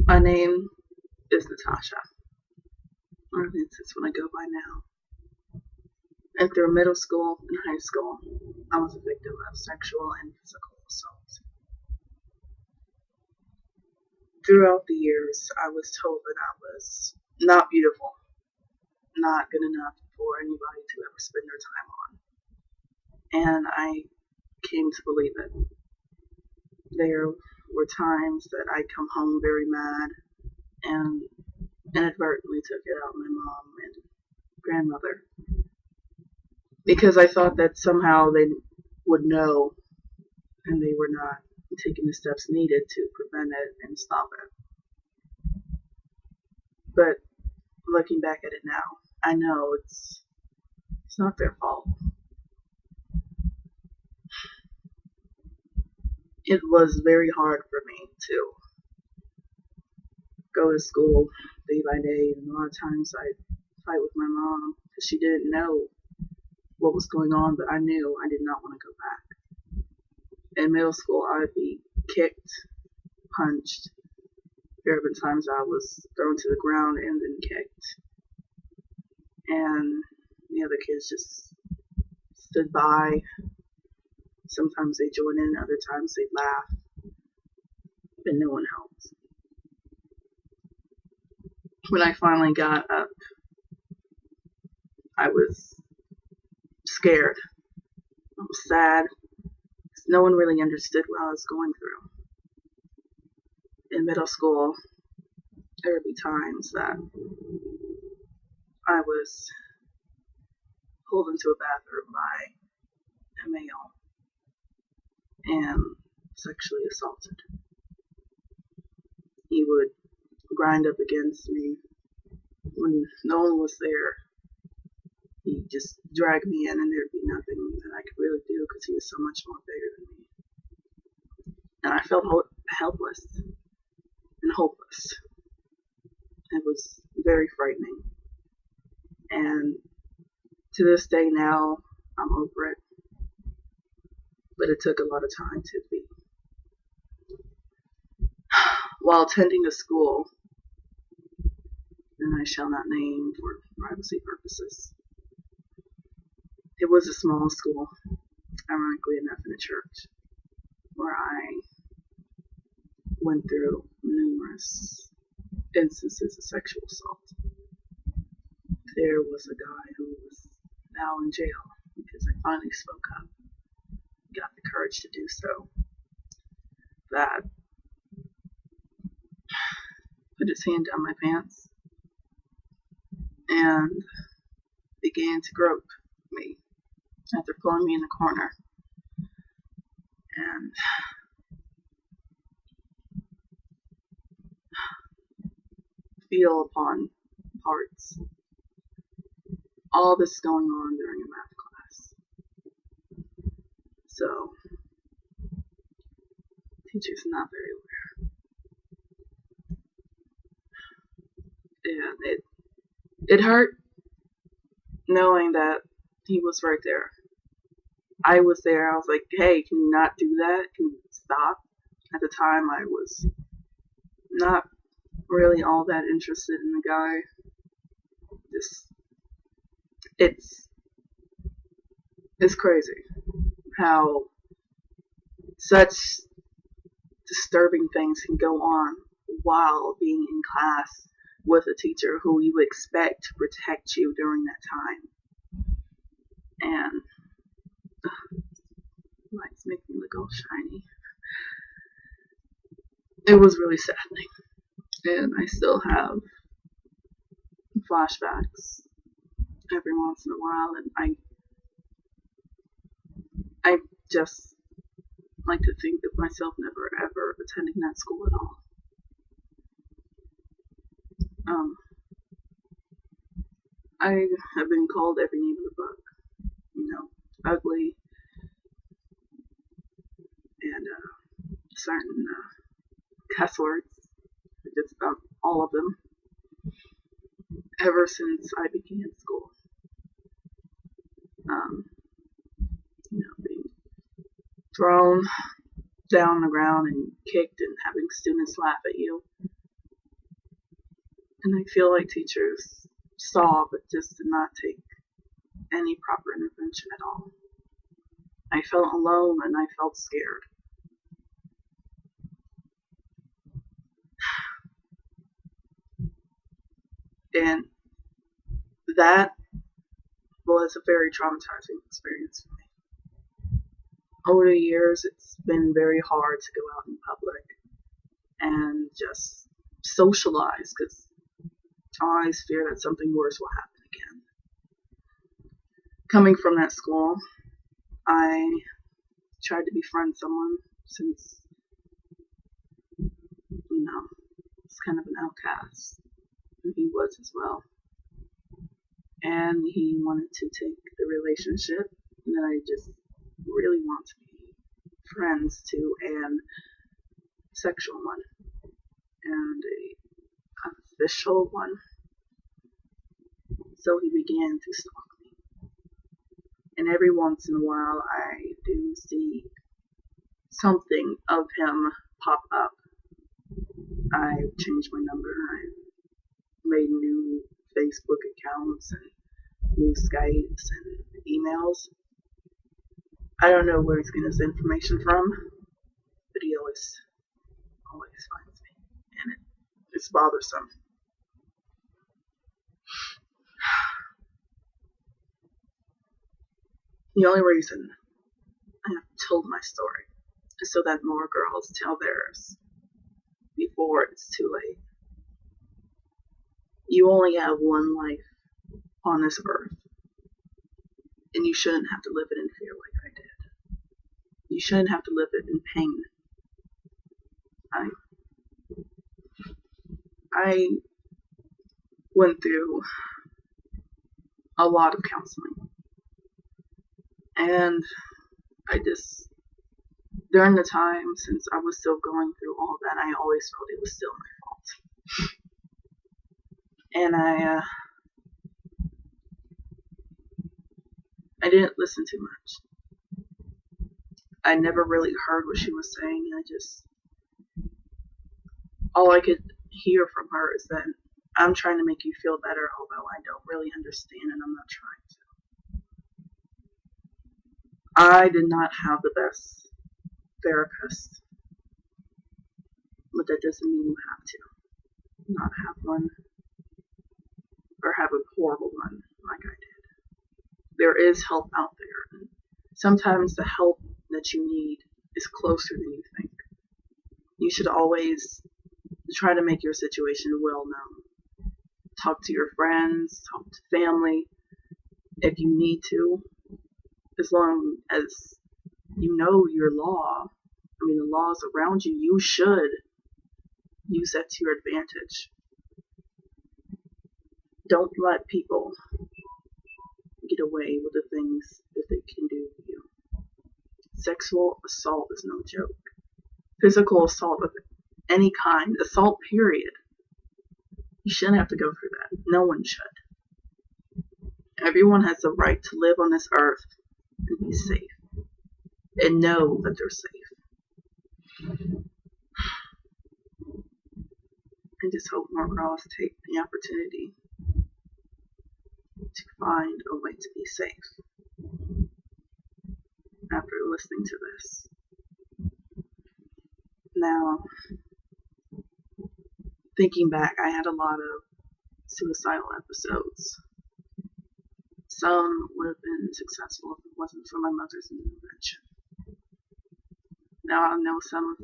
My name is Natasha, or at least that's what I go by now. And through middle school and high school, I was a victim of sexual and physical assault. Throughout the years, I was told that I was not beautiful, not good enough for anybody to ever spend their time on. And I came to believe it. There were times that I'd come home very mad and inadvertently took it out on my mom and grandmother because I thought that somehow they would know and they were not taking the steps needed to prevent it and stop it. But looking back at it now, I know it's not their fault. It was very hard for me to go to school day by day, and a lot of times I'd fight with my mom because she didn't know what was going on, but I knew I did not want to go back. In middle school, I'd be kicked, punched. There have been times I was thrown to the ground and then kicked. And the other kids just stood by. Sometimes they joined in, other times they laughed, but no one helped. When I finally got up, I was scared. I was sad. No one really understood what I was going through. In middle school, there would be times that I was pulled into a bathroom by a male and sexually assaulted. He would grind up against me when no one was there. He'd just drag me in and there'd be nothing that I could really do because he was so much more bigger than me. And I felt helpless and hopeless. It was very frightening. And to this day now, I'm over it. But it took a lot of time to be. While attending a school, and I shall not name for privacy purposes, it was a small school, ironically enough in a church, where I went through numerous instances of sexual assault. There was a guy who was now in jail because I finally spoke up, got the courage to do so, that put his hand down my pants and began to grope me after pulling me in the corner and feel upon parts. All this going on during a math class. So, teacher's not very aware. And it hurt knowing that he was right there. I was there. I was like, hey, can you not do that? Can you stop? At the time, I was not really all that interested in the guy. It's crazy how such disturbing things can go on while being in class with a teacher who you expect to protect you during that time. And lights make me look all shiny. It was really saddening. And I still have flashbacks every once in a while, and I just like to think of myself never ever attending that school at all. I have been called every name in the book, ugly, and certain cuss words, just about all of them, ever since I began school. Being thrown down on the ground and kicked and having students laugh at you. And I feel like teachers saw but just did not take any proper intervention at all. I felt alone and I felt scared. And that was a very traumatizing experience for me. Over the years, it's been very hard to go out in public and just socialize because I always fear that something worse will happen again. Coming from that school, I tried to befriend someone since, it's kind of an outcast, and he was as well. And he wanted to take the relationship that I just really want to be friends to and sexual one and a official one. So he began to stalk me. And every once in a while I do see something of him pop up. I changed my number, I made new Facebook accounts and new Skypes and emails. I don't know where he's getting his information from, but he always finds me, and it's bothersome. The only reason I have told my story is so that more girls tell theirs before it's too late. You only have one life on this earth, and you shouldn't have to live it in fear like I did. You shouldn't have to live it in pain. I went through a lot of counseling, and during the time since I was still going through all that, I always felt it was still my fault. And I didn't listen too much. I never really heard what she was saying. All I could hear from her is that I'm trying to make you feel better, although I don't really understand and I'm not trying to. I did not have the best therapist, but that doesn't mean you have to not have one or have a horrible one like I did. There is help out there. Sometimes the help that you need is closer than you think. You should always try to make your situation well known. Talk to your friends, talk to family if you need to, as long as you know your law. The laws around you, you should use that to your advantage. Don't let people get away with the things that they can do to you. Sexual assault is no joke. Physical assault of any kind, assault period. You shouldn't have to go through that. No one should. Everyone has the right to live on this earth and be safe and know that they're safe. I just hope more girls take the opportunity to find a way to be safe after listening to this. Now, thinking back, I had a lot of suicidal episodes. Some would have been successful if it wasn't for my mother's intervention. Now I know some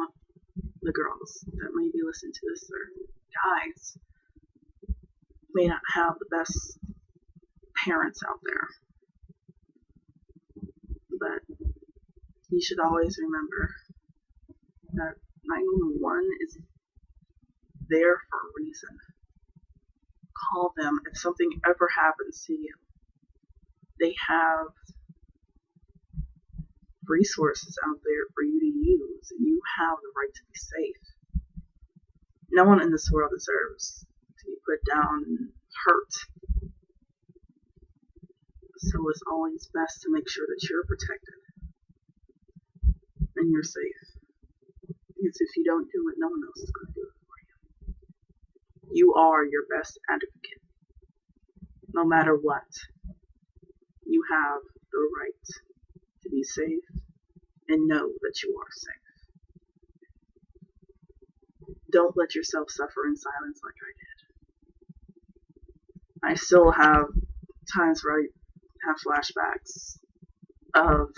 of the girls that may be listening to this, or guys, may not have the best parents out there. But you should always remember that 911 is there for a reason. Call them if something ever happens to you. They have resources out there for you to use, and you have the right to be safe. No one in this world deserves to be put down and hurt. So it's always best to make sure that you're protected and you're safe. Because if you don't do it, no one else is going to do it for you. You are your best advocate. No matter what, you have the right to be safe and know that you are safe. Don't let yourself suffer in silence like I did. I still have times where I have flashbacks of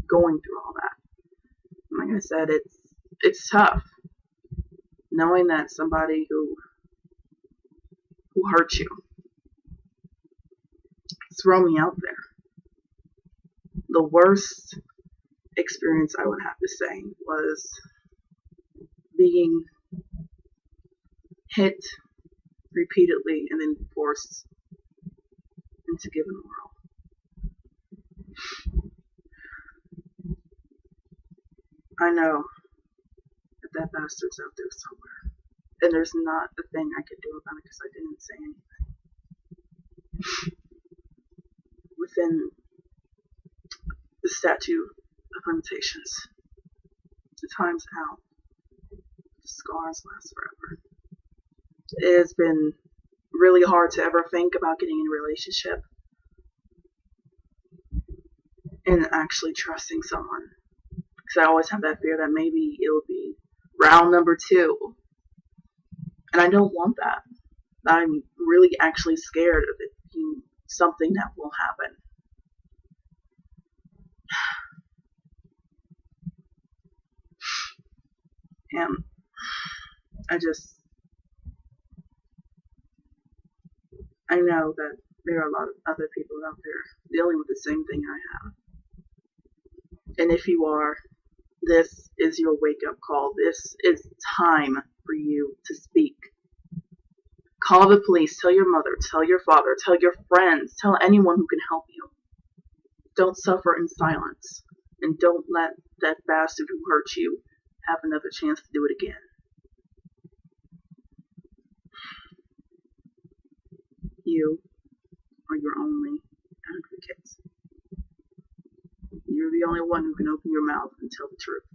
going through all that. Like I said, it's tough knowing that somebody who hurt you throw me out there. The worst experience I would have to say was being hit repeatedly and then forced into giving oral. I know that bastard's out there somewhere, and there's not a thing I could do about it because I didn't say anything. Within the statute of limitations, the time's out. The scars last forever. It has been really hard to ever think about getting in a relationship and actually trusting someone. Because I always have that fear that maybe it'll be round number 2. And I don't want that. I'm really actually scared of it being something that will happen. And I know that there are a lot of other people out there dealing with the same thing I have. And if you are, this is your wake-up call. This is time for you to speak. Call the police, tell your mother, tell your father, tell your friends, tell anyone who can help you. Don't suffer in silence, and don't let that bastard who hurt you have another chance to do it again. You are your only advocate. You're the only one who can open your mouth and tell the truth.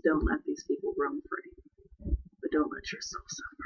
Don't let these people roam free, but don't let yourself suffer.